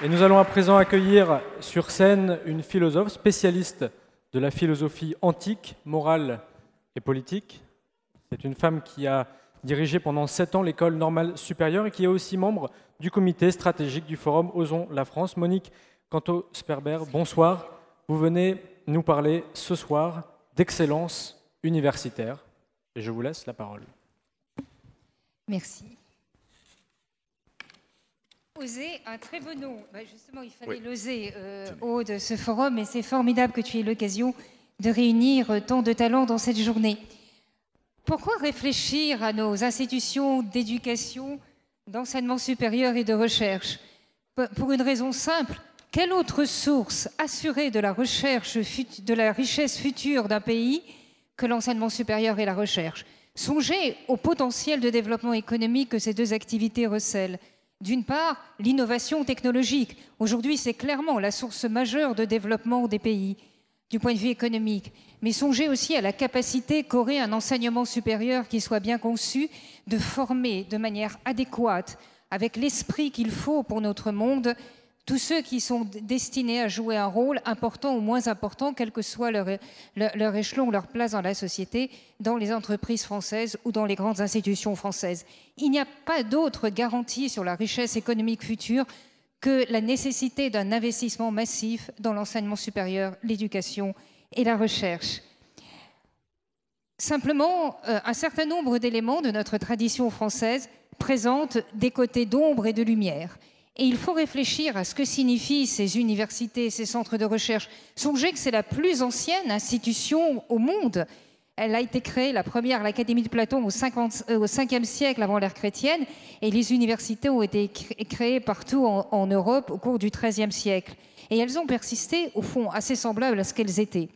Et nous allons à présent accueillir sur scène une philosophe spécialiste de la philosophie antique, morale et politique. C'est une femme qui a dirigé pendant 7 ans l'école normale supérieure et qui est aussi membre du comité stratégique du forum Osons la France. Monique Canto-Sperber, bonsoir. Vous venez nous parler ce soir d'excellence universitaire. Et je vous laisse la parole. Merci. Oser, un très beau nom. Justement, il fallait l'oser au haut de ce forum, et c'est formidable que tu aies l'occasion de réunir tant de talents dans cette journée. Pourquoi réfléchir à nos institutions d'éducation, d'enseignement supérieur et de recherche? Pour une raison simple, quelle autre source assurée de la recherche, de la richesse future d'un pays que l'enseignement supérieur et la recherche? Songez au potentiel de développement économique que ces deux activités recèlent. D'une part, l'innovation technologique. Aujourd'hui, c'est clairement la source majeure de développement des pays, du point de vue économique. Mais songez aussi à la capacité qu'aurait un enseignement supérieur qui soit bien conçu de former de manière adéquate, avec l'esprit qu'il faut pour notre monde, tous ceux qui sont destinés à jouer un rôle important ou moins important, quel que soit leur échelon, leur place dans la société, dans les entreprises françaises ou dans les grandes institutions françaises. Il n'y a pas d'autre garantie sur la richesse économique future que la nécessité d'un investissement massif dans l'enseignement supérieur, l'éducation et la recherche. Simplement, un certain nombre d'éléments de notre tradition française présentent des côtés d'ombre et de lumière. Et il faut réfléchir à ce que signifient ces universités, ces centres de recherche. Songez que c'est la plus ancienne institution au monde. Elle a été créée, la première, l'Académie de Platon, au 5e siècle avant l'ère chrétienne, et les universités ont été créées partout en Europe au cours du XIIIe siècle. Et elles ont persisté, au fond, assez semblables à ce qu'elles étaient.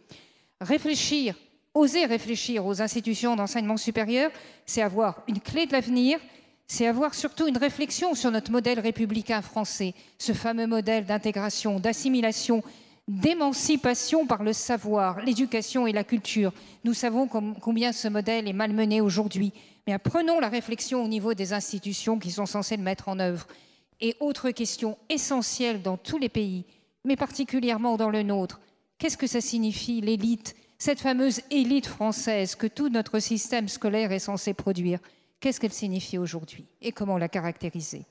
Réfléchir, oser réfléchir aux institutions d'enseignement supérieur, c'est avoir une clé de l'avenir, c'est avoir surtout une réflexion sur notre modèle républicain français, ce fameux modèle d'intégration, d'assimilation, d'émancipation par le savoir, l'éducation et la culture. Nous savons combien ce modèle est malmené aujourd'hui. Mais prenons la réflexion au niveau des institutions qui sont censées le mettre en œuvre. Et autre question essentielle dans tous les pays, mais particulièrement dans le nôtre, qu'est-ce que ça signifie, l'élite, cette fameuse élite française que tout notre système scolaire est censé produire? Qu'est-ce qu'elle signifie aujourd'hui et comment la caractériser?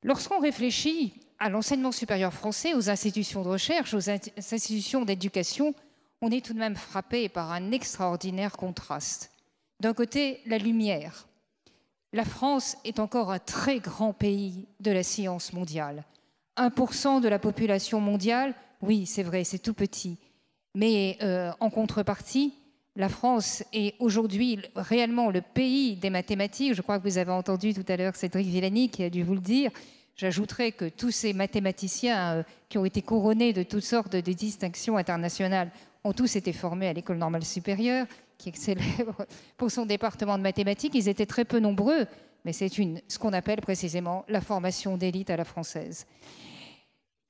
Lorsqu'on réfléchit à l'enseignement supérieur français, aux institutions de recherche, aux institutions d'éducation, on est tout de même frappé par un extraordinaire contraste. D'un côté, la lumière. La France est encore un très grand pays de la science mondiale. 1% de la population mondiale, oui, c'est vrai, c'est tout petit. Mais en contrepartie, la France est aujourd'hui réellement le pays des mathématiques. Je crois que vous avez entendu tout à l'heure Cédric Villani qui a dû vous le dire. J'ajouterais que tous ces mathématiciens qui ont été couronnés de toutes sortes de distinctions internationales ont tous été formés à l'École normale supérieure, qui est célèbre pour son département de mathématiques. Ils étaient très peu nombreux, mais c'est ce qu'on appelle précisément la formation d'élite à la française.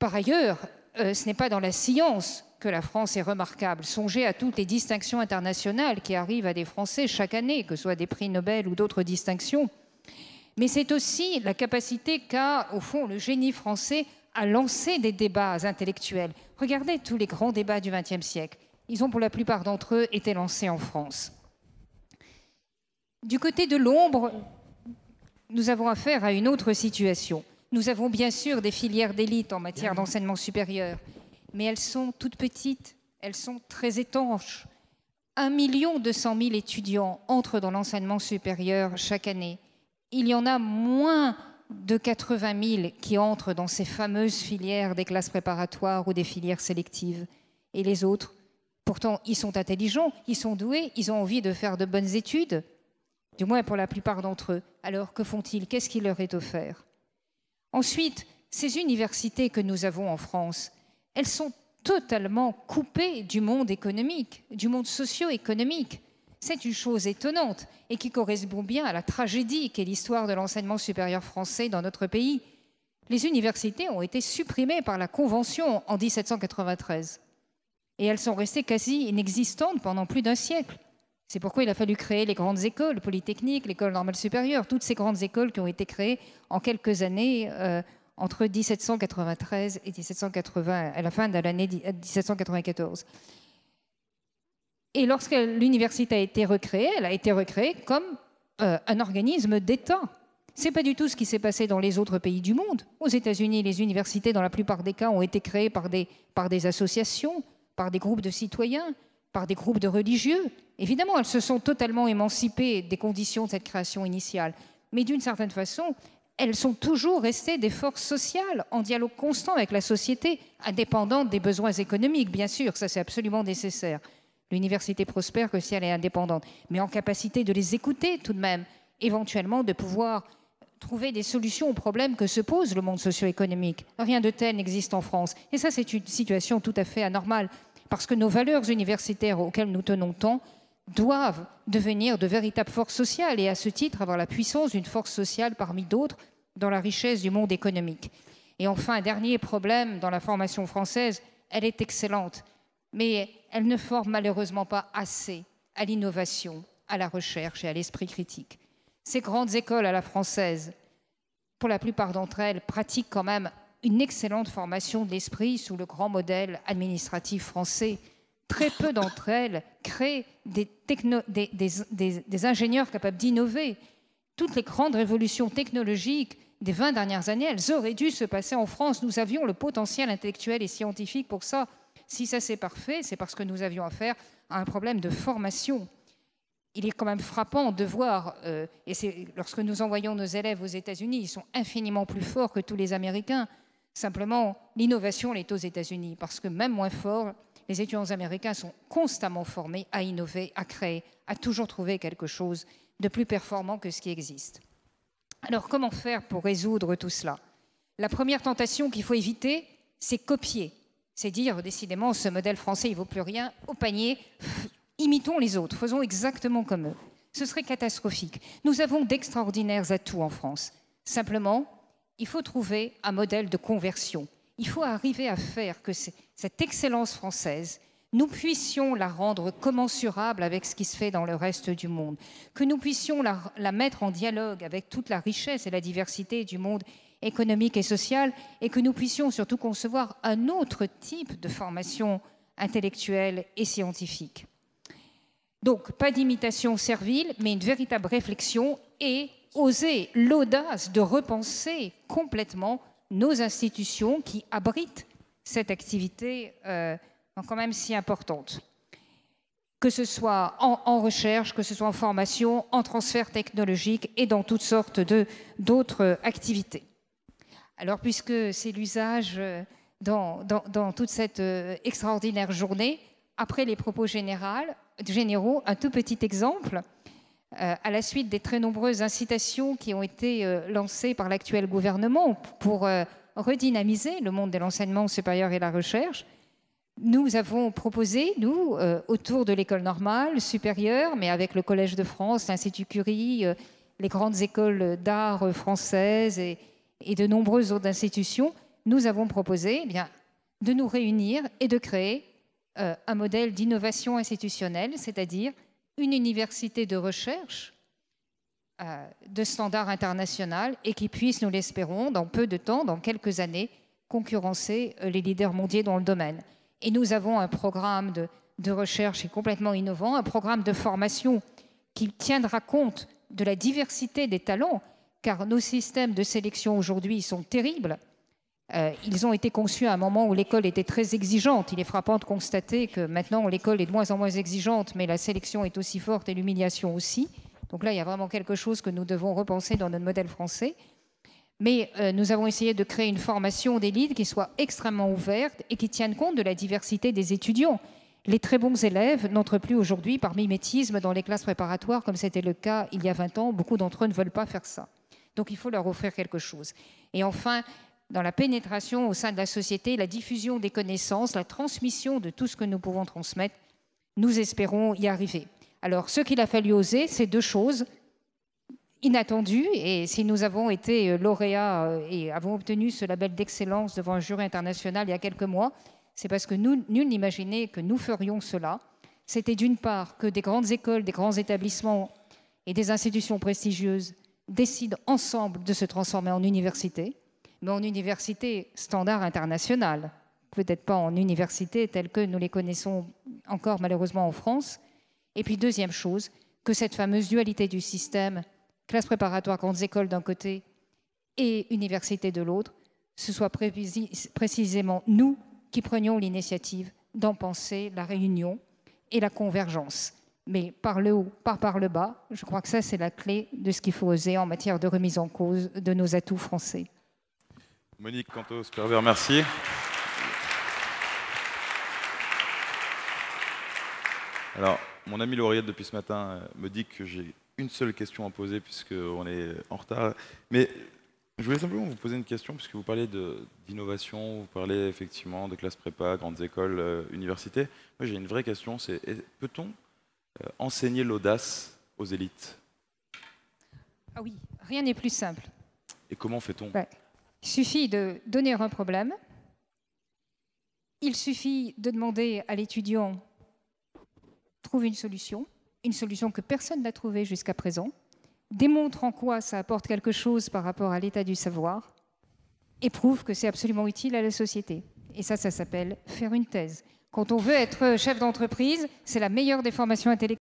Par ailleurs, ce n'est pas dans la science que la France est remarquable. Songez à toutes les distinctions internationales qui arrivent à des Français chaque année, que ce soit des prix Nobel ou d'autres distinctions. Mais c'est aussi la capacité qu'a, au fond, le génie français à lancer des débats intellectuels. Regardez tous les grands débats du XXe siècle. Ils ont, pour la plupart d'entre eux, été lancés en France. Du côté de l'ombre, nous avons affaire à une autre situation. Nous avons bien sûr des filières d'élite en matière d'enseignement supérieur, mais elles sont toutes petites, elles sont très étanches. 1 200 000 étudiants entrent dans l'enseignement supérieur chaque année. Il y en a moins de 80 000 qui entrent dans ces fameuses filières des classes préparatoires ou des filières sélectives. Et les autres, pourtant, ils sont intelligents, ils sont doués, ils ont envie de faire de bonnes études, du moins pour la plupart d'entre eux. Alors que font-ils? Qu'est-ce qui leur est offert? Ensuite, ces universités que nous avons en France, elles sont totalement coupées du monde économique, du monde socio-économique. C'est une chose étonnante et qui correspond bien à la tragédie qu'est l'histoire de l'enseignement supérieur français dans notre pays. Les universités ont été supprimées par la Convention en 1793 et elles sont restées quasi inexistantes pendant plus d'un siècle. C'est pourquoi il a fallu créer les grandes écoles, Polytechnique, l'École normale supérieure, toutes ces grandes écoles qui ont été créées en quelques années entre 1793 et 1780, à la fin de l'année 1794. Et lorsque l'université a été recréée, elle a été recréée comme un organisme d'État. Ce n'est pas du tout ce qui s'est passé dans les autres pays du monde. Aux États-Unis, les universités, dans la plupart des cas, ont été créées par des associations, par des groupes de citoyens, par des groupes de religieux. Évidemment, elles se sont totalement émancipées des conditions de cette création initiale. Mais d'une certaine façon, elles sont toujours restées des forces sociales en dialogue constant avec la société, indépendantes des besoins économiques, bien sûr, ça c'est absolument nécessaire. L'université prospère que si elle est indépendante, mais en capacité de les écouter tout de même, éventuellement de pouvoir trouver des solutions aux problèmes que se pose le monde socio-économique. Rien de tel n'existe en France. Et ça, c'est une situation tout à fait anormale, parce que nos valeurs universitaires auxquelles nous tenons tant doivent devenir de véritables forces sociales et à ce titre avoir la puissance d'une force sociale parmi d'autres dans la richesse du monde économique. Et enfin, un dernier problème dans la formation française, elle est excellente, mais elle ne forme malheureusement pas assez à l'innovation, à la recherche et à l'esprit critique. Ces grandes écoles à la française, pour la plupart d'entre elles, pratiquent quand même une excellente formation de l'esprit sous le grand modèle administratif français. Très peu d'entre elles créent des ingénieurs capables d'innover. Toutes les grandes révolutions technologiques des 20 dernières années, elles auraient dû se passer en France. Nous avions le potentiel intellectuel et scientifique pour ça. Si ça s'est parfait, c'est parce que nous avions affaire à un problème de formation. Il est quand même frappant de voir, et lorsque nous envoyons nos élèves aux États-Unis, ils sont infiniment plus forts que tous les Américains. Simplement, l'innovation, elle est aux États-Unis, parce que même moins fort, les étudiants américains sont constamment formés à innover, à créer, à toujours trouver quelque chose de plus performant que ce qui existe. Alors, comment faire pour résoudre tout cela? La première tentation qu'il faut éviter, c'est copier. C'est dire, décidément, ce modèle français, il ne vaut plus rien, au panier, imitons les autres, faisons exactement comme eux. Ce serait catastrophique. Nous avons d'extraordinaires atouts en France. Simplement, il faut trouver un modèle de conversion. Il faut arriver à faire que cette excellence française, nous puissions la rendre commensurable avec ce qui se fait dans le reste du monde, que nous puissions la mettre en dialogue avec toute la richesse et la diversité du monde économique et social, et que nous puissions surtout concevoir un autre type de formation intellectuelle et scientifique. Donc, pas d'imitation servile, mais une véritable réflexion et oser l'audace de repenser complètement nos institutions qui abritent cette activité quand même si importante. Que ce soit en recherche, que ce soit en formation, en transfert technologique et dans toutes sortes d'autres activités. Alors, puisque c'est l'usage dans toute cette extraordinaire journée, après les propos généraux, un tout petit exemple. À la suite des très nombreuses incitations qui ont été lancées par l'actuel gouvernement pour redynamiser le monde de l'enseignement supérieur et la recherche, nous avons proposé, nous, autour de l'école normale, supérieure, mais avec le Collège de France, l'Institut Curie, les grandes écoles d'art françaises et de nombreuses autres institutions, nous avons proposé de nous réunir et de créer un modèle d'innovation institutionnelle, c'est-à-dire une université de recherche de standard international et qui puisse, nous l'espérons, dans peu de temps, dans quelques années, concurrencer les leaders mondiaux dans le domaine. Et nous avons un programme de recherche complètement innovant, un programme de formation qui tiendra compte de la diversité des talents, car nos systèmes de sélection aujourd'hui sont terribles. Ils ont été conçus à un moment où l'école était très exigeante. Il est frappant de constater que maintenant, l'école est de moins en moins exigeante, mais la sélection est aussi forte et l'humiliation aussi. Donc là, il y a vraiment quelque chose que nous devons repenser dans notre modèle français. Mais nous avons essayé de créer une formation d'élite qui soit extrêmement ouverte et qui tienne compte de la diversité des étudiants. Les très bons élèves n'entrent plus aujourd'hui par mimétisme dans les classes préparatoires, comme c'était le cas il y a 20 ans. Beaucoup d'entre eux ne veulent pas faire ça. Donc il faut leur offrir quelque chose. Et enfin, dans la pénétration au sein de la société, la diffusion des connaissances, la transmission de tout ce que nous pouvons transmettre, nous espérons y arriver. Alors, ce qu'il a fallu oser, c'est deux choses inattendues. Et si nous avons été lauréats et avons obtenu ce label d'excellence devant un jury international il y a quelques mois, c'est parce que nul n'imaginait que nous ferions cela. C'était d'une part que des grandes écoles, des grands établissements et des institutions prestigieuses décident ensemble de se transformer en université, mais en université standard international, peut-être pas en université telles que nous les connaissons encore malheureusement en France. Et puis deuxième chose, que cette fameuse dualité du système, classe préparatoire, grandes écoles d'un côté et université de l'autre, ce soit précisément nous qui prenions l'initiative d'en penser la réunion et la convergence. Mais par le haut, pas par le bas, je crois que ça c'est la clé de ce qu'il faut oser en matière de remise en cause de nos atouts français. Monique Cantos-Pervers, merci. Alors, mon ami Lauriette, depuis ce matin, me dit que j'ai une seule question à poser puisqu'on est en retard. Mais je voulais simplement vous poser une question puisque vous parlez d'innovation, vous parlez effectivement de classes prépa, grandes écoles, universités. Moi, j'ai une vraie question, c'est peut-on enseigner l'audace aux élites? Ah oui, rien n'est plus simple. Et comment fait-on? Il suffit de donner un problème. Il suffit de demander à l'étudiant trouve une solution que personne n'a trouvée jusqu'à présent, démontre en quoi ça apporte quelque chose par rapport à l'état du savoir et prouve que c'est absolument utile à la société. Et ça s'appelle faire une thèse. Quand on veut être chef d'entreprise, c'est la meilleure des formations intellectuelles.